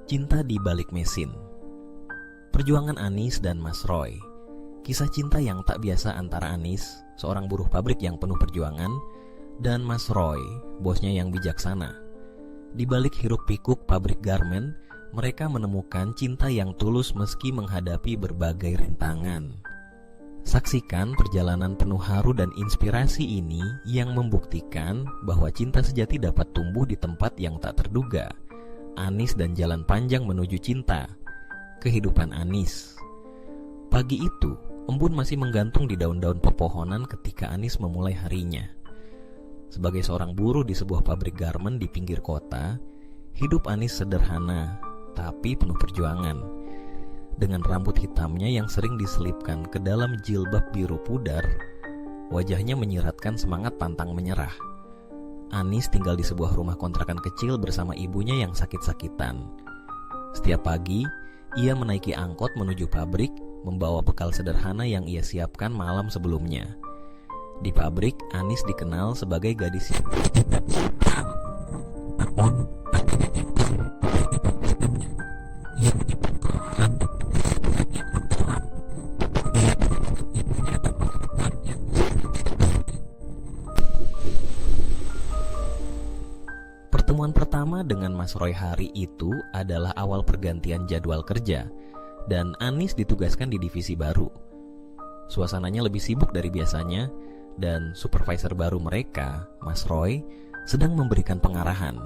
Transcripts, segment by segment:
Cinta di balik mesin. Perjuangan Anis dan Mas Roy. Kisah cinta yang tak biasa antara Anis, seorang buruh pabrik yang penuh perjuangan, dan Mas Roy, bosnya yang bijaksana. Di balik hiruk-pikuk pabrik garmen, mereka menemukan cinta yang tulus meski menghadapi berbagai rintangan. Saksikan perjalanan penuh haru dan inspirasi ini yang membuktikan bahwa cinta sejati dapat tumbuh di tempat yang tak terduga. Anis dan jalan panjang menuju cinta. Kehidupan Anis. Pagi itu, embun masih menggantung di daun-daun pepohonan ketika Anis memulai harinya. Sebagai seorang buruh di sebuah pabrik garmen di pinggir kota, hidup Anis sederhana, tapi penuh perjuangan. Dengan rambut hitamnya yang sering diselipkan ke dalam jilbab biru pudar, wajahnya menyiratkan semangat pantang menyerah. Anis tinggal di sebuah rumah kontrakan kecil bersama ibunya yang sakit-sakitan. Setiap pagi, ia menaiki angkot menuju pabrik, membawa bekal sederhana yang ia siapkan malam sebelumnya. Di pabrik, Anis dikenal sebagai gadis yang Pertemuan pertama dengan Mas Roy hari itu adalah awal pergantian jadwal kerja, dan Anis ditugaskan di divisi baru. Suasananya lebih sibuk dari biasanya, dan supervisor baru mereka, Mas Roy, sedang memberikan pengarahan.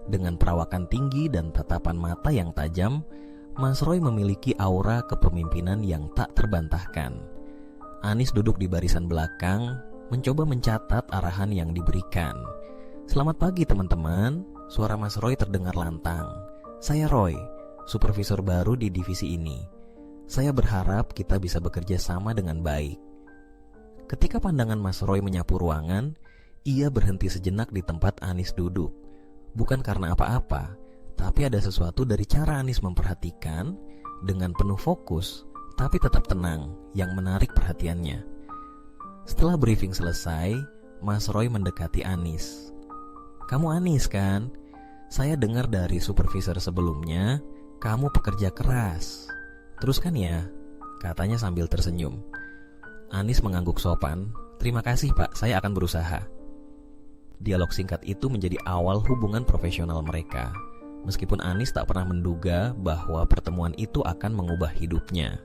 Dengan perawakan tinggi dan tatapan mata yang tajam, Mas Roy memiliki aura kepemimpinan yang tak terbantahkan. Anis duduk di barisan belakang, mencoba mencatat arahan yang diberikan. "Selamat pagi teman-teman," suara Mas Roy terdengar lantang. "Saya Roy, supervisor baru di divisi ini. Saya berharap kita bisa bekerja sama dengan baik." Ketika pandangan Mas Roy menyapu ruangan, ia berhenti sejenak di tempat Anis duduk. Bukan karena apa-apa, tapi ada sesuatu dari cara Anis memperhatikan dengan penuh fokus, tapi tetap tenang, yang menarik perhatiannya. Setelah briefing selesai, Mas Roy mendekati Anis. "Kamu Anis kan? Saya dengar dari supervisor sebelumnya, kamu pekerja keras. Teruskan ya," katanya sambil tersenyum. Anis mengangguk sopan. "Terima kasih Pak, saya akan berusaha." Dialog singkat itu menjadi awal hubungan profesional mereka, meskipun Anis tak pernah menduga bahwa pertemuan itu akan mengubah hidupnya.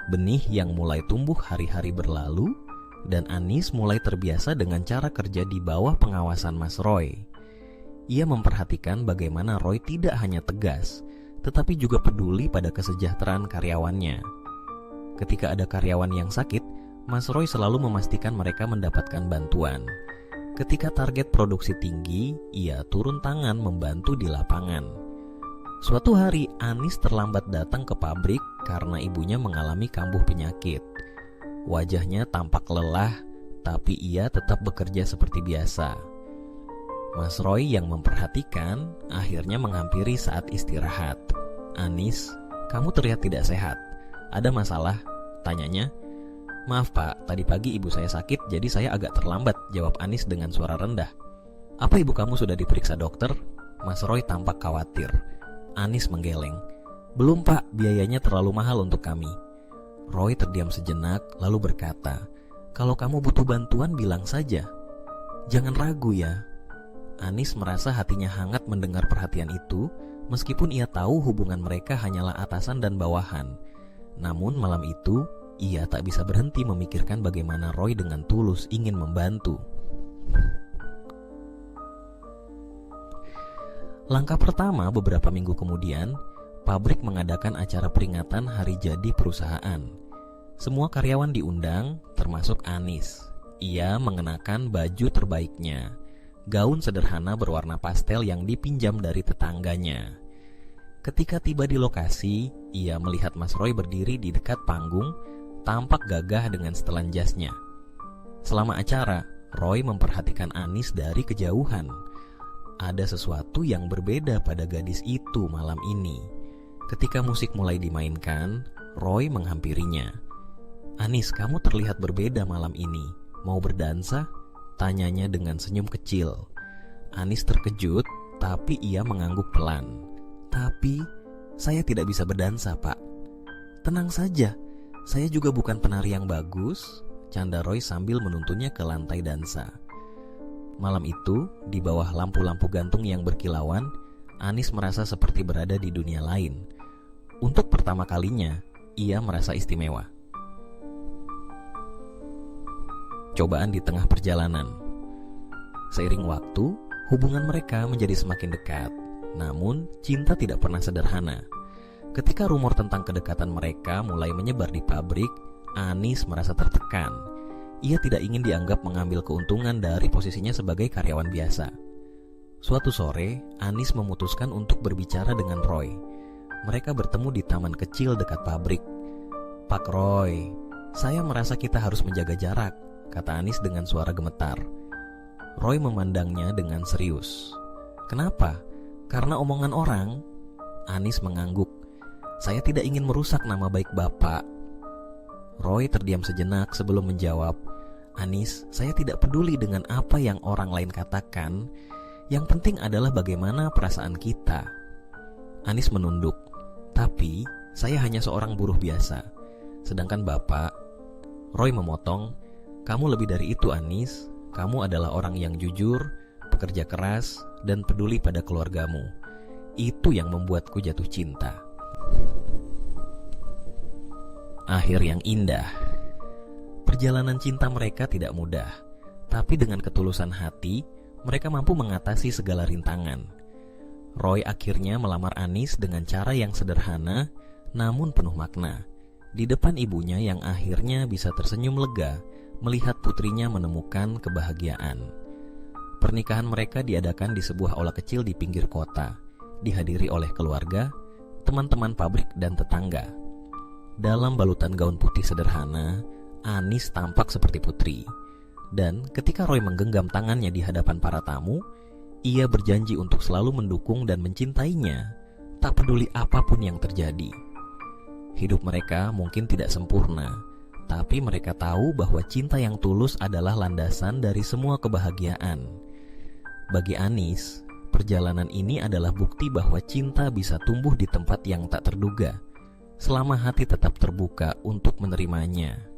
Benih yang mulai tumbuh hari-hari berlalu, dan Anis mulai terbiasa dengan cara kerja di bawah pengawasan Mas Roy. Ia memperhatikan bagaimana Roy tidak hanya tegas, tetapi juga peduli pada kesejahteraan karyawannya. Ketika ada karyawan yang sakit, Mas Roy selalu memastikan mereka mendapatkan bantuan. Ketika target produksi tinggi, ia turun tangan membantu di lapangan. Suatu hari, Anis terlambat datang ke pabrik karena ibunya mengalami kambuh penyakit. Wajahnya tampak lelah, tapi ia tetap bekerja seperti biasa. Mas Roy yang memperhatikan akhirnya menghampiri saat istirahat. "Anis, kamu terlihat tidak sehat. Ada masalah?" tanyanya. "Maaf Pak, tadi pagi ibu saya sakit, jadi saya agak terlambat," jawab Anis dengan suara rendah. "Apa ibu kamu sudah diperiksa dokter?" Mas Roy tampak khawatir. Anis menggeleng. "Belum Pak, biayanya terlalu mahal untuk kami." Roy terdiam sejenak lalu berkata, "Kalau kamu butuh bantuan bilang saja. Jangan ragu ya." Anis merasa hatinya hangat mendengar perhatian itu, meskipun ia tahu hubungan mereka hanyalah atasan dan bawahan. Namun malam itu, ia tak bisa berhenti memikirkan bagaimana Roy dengan tulus ingin membantu. Langkah pertama beberapa minggu kemudian, pabrik mengadakan acara peringatan hari jadi perusahaan. Semua karyawan diundang, termasuk Anis. Ia mengenakan baju terbaiknya, gaun sederhana berwarna pastel yang dipinjam dari tetangganya. Ketika tiba di lokasi, ia melihat Mas Roy berdiri di dekat panggung, tampak gagah dengan setelan jasnya. Selama acara, Roy memperhatikan Anis dari kejauhan. Ada sesuatu yang berbeda pada gadis itu malam ini. Ketika musik mulai dimainkan, Roy menghampirinya. "Anis, kamu terlihat berbeda malam ini. Mau berdansa?" tanyanya dengan senyum kecil. Anis terkejut, tapi ia mengangguk pelan. "Tapi, saya tidak bisa berdansa, Pak." "Tenang saja, saya juga bukan penari yang bagus," canda Roy sambil menuntunnya ke lantai dansa. Malam itu, di bawah lampu-lampu gantung yang berkilauan, Anis merasa seperti berada di dunia lain. Untuk pertama kalinya, ia merasa istimewa. Cobaan di tengah perjalanan. Seiring waktu, hubungan mereka menjadi semakin dekat. Namun, cinta tidak pernah sederhana. Ketika rumor tentang kedekatan mereka mulai menyebar di pabrik, Anis merasa tertekan. Ia tidak ingin dianggap mengambil keuntungan dari posisinya sebagai karyawan biasa. Suatu sore, Anis memutuskan untuk berbicara dengan Roy. Mereka bertemu di taman kecil dekat pabrik. "Pak Roy, saya merasa kita harus menjaga jarak," kata Anis dengan suara gemetar. Roy memandangnya dengan serius. "Kenapa? Karena omongan orang?" Anis mengangguk. "Saya tidak ingin merusak nama baik Bapak." Roy terdiam sejenak sebelum menjawab. "Anis, saya tidak peduli dengan apa yang orang lain katakan. Yang penting adalah bagaimana perasaan kita." Anis menunduk. "Tapi, saya hanya seorang buruh biasa. Sedangkan Bapak..." Roy memotong. "Kamu lebih dari itu, Anis. Kamu adalah orang yang jujur, pekerja keras, dan peduli pada keluargamu. Itu yang membuatku jatuh cinta." Akhir yang indah. Perjalanan cinta mereka tidak mudah, tapi dengan ketulusan hati, mereka mampu mengatasi segala rintangan. Roy akhirnya melamar Anis dengan cara yang sederhana, namun penuh makna. Di depan ibunya yang akhirnya bisa tersenyum lega melihat putrinya menemukan kebahagiaan. Pernikahan mereka diadakan di sebuah aula kecil di pinggir kota, dihadiri oleh keluarga, teman-teman pabrik, dan tetangga. Dalam balutan gaun putih sederhana, Anis tampak seperti putri. Dan ketika Roy menggenggam tangannya di hadapan para tamu, ia berjanji untuk selalu mendukung dan mencintainya, tak peduli apapun yang terjadi. Hidup mereka mungkin tidak sempurna, tapi mereka tahu bahwa cinta yang tulus adalah landasan dari semua kebahagiaan. Bagi Anis, perjalanan ini adalah bukti bahwa cinta bisa tumbuh di tempat yang tak terduga, selama hati tetap terbuka untuk menerimanya.